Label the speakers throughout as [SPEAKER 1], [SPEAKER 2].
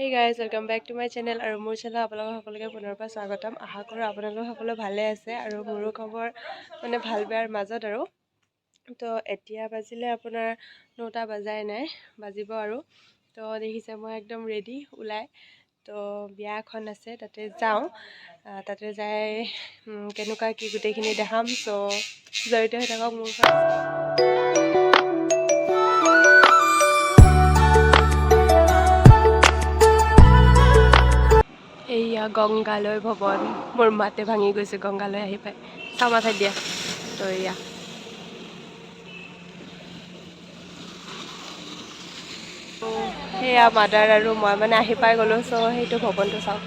[SPEAKER 1] Hey guys, welcome back to my channel আৰু মোৰ channel আপোনালোক সকলোকে পুনৰ পৰা স্বাগতম আশা কৰোঁ আপোনালোক সকলো ভালে আছে আৰু মোৰো খবৰ মানে ভাল বেয়াৰ মাজত আৰু তো এতিয়া বাজিলে আপোনাৰ 9টা বাজাই নাই বাজিব আৰু তো দেখিছে মই একদম ৰেডি ওলাই তো বিয়া এখন আছে তাতে যাওঁ তাতে যাই কেনেকুৱা কি গোটেইখিনি দেখাম তো জড়িত হৈ থাকক মোৰ এইয়া গংগালয় ভৱন মোৰ মাতে ভাঙি গৈছে গংগালয় আহি পাই চাওঁ মাথাত দিয়া তো এয়া সেয়া মাদাৰ আৰু মই মানে আহি পাই গ'লোঁ চ' সেইটো ভৱনটো চাওক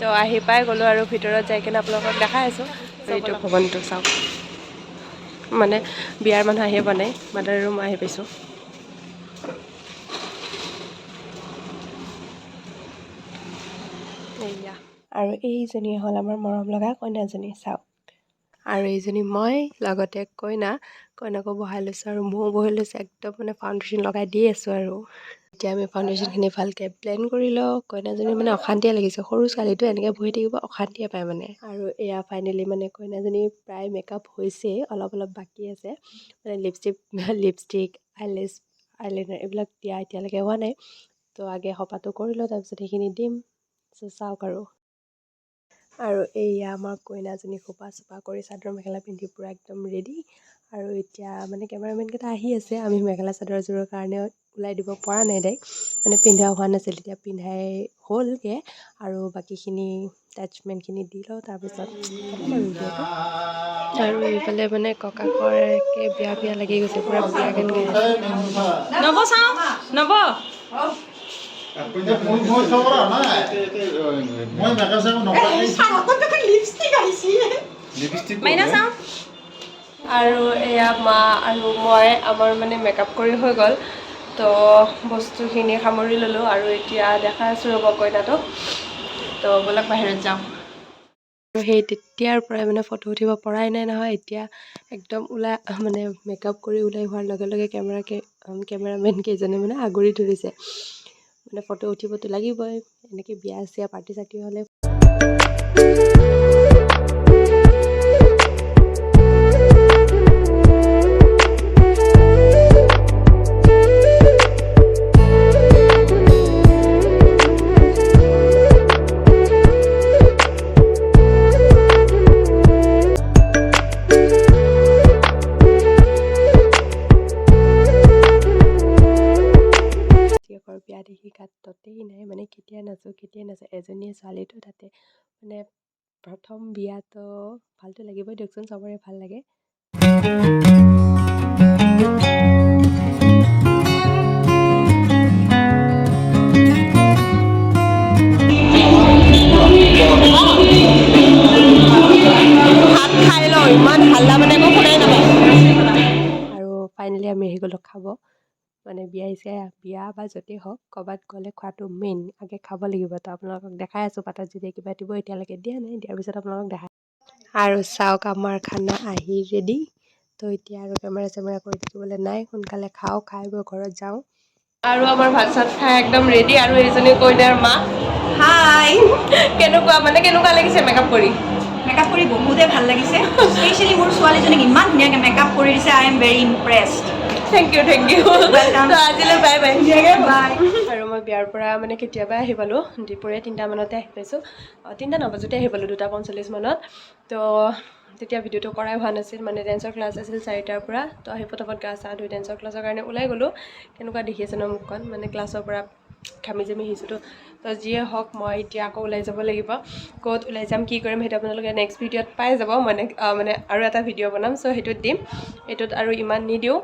[SPEAKER 1] তো আহি পাই গ'লোঁ আৰু ভিতৰত যাই কিনে আপোনালোকক দেখাই আছোঁ এইটো ভৱনটো চাওক মানে বিয়াৰ মানুহ আহিয়ে পোৱা নাই মাদাৰ আৰু মই আহি পাইছোঁ এইয়া আৰু এইজনী হ'ল আমাৰ মৰম লগা কইনাজনী চাওক আৰু এইজনী মই লগতে কইনাকো বহাই লৈছোঁ আৰু ময়ো বহি লৈছোঁ একদম মানে ফাউণ্ডেশ্যন লগাই দি আছোঁ আৰু এতিয়া আমি ফাউণ্ডেশ্যনখিনি ভালকৈ ব্লেণ্ড কৰি লওঁ কইনাজনী মানে অশান্তিয়ে লাগিছে সৰু ছোৱালীটো এনেকৈ বহি থাকিব অশান্তিয়ে পায় মানে আৰু এয়া ফাইনেলি মানে কইনাজনী প্ৰায় মেকআপ হৈছেই অলপ বাকী আছে মানে লিপষ্টিক আইলাইনাৰ এইবিলাক দিয়া এতিয়ালৈকে হোৱা নাই তো আগে সপাটো কৰি লওঁ তাৰপিছত সেইখিনি দিম চাওক আৰু এইয়া আমাৰ কইনাজনী খোপা চোপা কৰি চাদৰ মেখেলা পিন্ধি পূৰা একদম ৰেডি আৰু এতিয়া মানে কেমেৰামেনকেইটা আহি আছে আমি মেখেলা চাদৰযোৰৰ কাৰণে ওলাই দিব পৰা নাই তাইক মানে পিন্ধা হোৱা নাছিল এতিয়া পিন্ধাই হ'লগৈ আৰু বাকীখিনি এটেচমেণ্টখিনি দি লওঁ তাৰপিছত আৰু এইফালে মানে ককাকৰ একে বিয়া লাগি গৈছে পূৰা বিয়া গান গাই আৰু এয়া মা আৰু মই আমাৰ মানে মেকআপ কৰি হৈ গ'ল তো বস্তুখিনি সামৰি ল'লোঁ আৰু এতিয়া দেখাই আছোঁ ৰ'ব কইনাটোক তো ব'লক বাহিৰত যাওঁ আৰু সেই তেতিয়াৰ পৰাই মানে ফটো উঠিব পৰাই নাই নহয় এতিয়া একদম মানে মেকআপ কৰি ওলাই হোৱাৰ লগে লগে কেমেৰামেন কেইজনে মানে আগুৰি ধৰিছে মানে ফটো উঠিবতো লাগিবই এনেকৈ বিয়া চিয়া পাৰ্টি চাৰ্টি হ'লে বিয়া দেখি গাত ততেই নাই মানে কেতিয়া নাচো এজনীয়ে ছোৱালীটো তাতে মানে প্ৰথম বিয়াতো ভালতো লাগিবই দিয়কচোন চবৰে ভাল লাগে ভাত খাই লওঁ ইমান হাল্লা মানে একো শুনাই নাপায় আৰু ফাইনেলি আমি আহি গ'লোঁ খাব মানে বিয়া বা য'তেই হওক ক'ৰবাত গ'লে খোৱাটো মেইন আগে খাব লাগিব তো আপোনালোকক দেখাই আছোঁ পাতাত যেতিয়া কিবা দিব এতিয়ালৈকে দিয়া নাই দিয়াৰ পিছত আপোনালোকক দেখাই আৰু চাওক আমাৰ খানা আহি ৰেডি তো এতিয়া আৰু কেমেৰা কৰি থাকিবলৈ নাই সোনকালে খাই বৈ ঘৰত যাওঁ আৰু আমাৰ ভাত চাত খাই একদম ৰেডি আৰু এইজনী কইনাৰ মা হাই কেনেকুৱা লাগিছে মেকআপ কৰি
[SPEAKER 2] বহুতেই ভাল লাগিছে স্পেচিয়েলি মোৰ ছোৱালীজনীক ইমান ধুনীয়াকৈ মেকআপ কৰি দিছে I am very impressed
[SPEAKER 1] thank you তো আজিলৈ বাই বাই আৰু মই বিয়াৰ পৰা মানে কেতিয়াবাই আহি পালোঁ দুপৰীয়া 3টা মানতে আহি পাইছোঁ 3টা নবজাতে আহি পালোঁ 2:45 মানত তো তেতিয়া ভিডিঅ'টো কৰাই হোৱা নাছিল মানে ডেন্সৰ ক্লাছ আছিল 4টাৰ পৰা তো আহি পটাপট গা চা ধুই ডেন্সৰ ক্লাছৰ কাৰণে ওলাই গ'লোঁ কেনেকুৱা দেখি আছে ন মুখখন মানে ক্লাছৰ পৰা ঘামি জামি আহিছোঁ তো যিয়ে হওক মই এতিয়া আকৌ ওলাই যাব লাগিব ক'ত ওলাই যাম কি কৰিম সেইটো আপোনালোকে নেক্সট ভিডিঅ'ত পাই যাব মানে আৰু এটা ভিডিঅ' বনাম চ' সেইটোত দিম এইটোত আৰু ইমান নিদিওঁ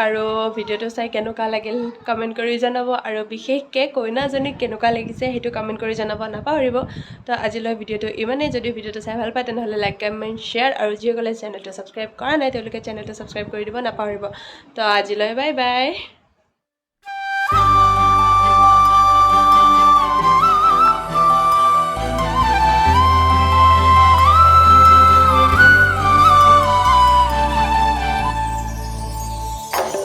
[SPEAKER 1] আৰু ভিডিঅ'টো চাই কেনেকুৱা লাগিল কমেণ্ট কৰি জনাব আৰু বিশেষকৈ কইনাজনীক কেনেকুৱা লাগিছে সেইটো কমেণ্ট কৰি জনাব নাপাহৰিব তো আজিলৈ ভিডিঅ'টো ইমানেই যদি ভিডিঅ'টো চাই ভাল পায় তেনেহ'লে লাইক কমেণ্ট শ্বেয়াৰ আৰু যিসকলে চেনেলটো ছাবস্ক্ৰাইব কৰা নাই তেওঁলোকে চেনেলটো ছাবস্ক্ৰাইব কৰি দিব নাপাহৰিব তো আজিলৈ বাই বাই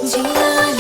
[SPEAKER 3] Gia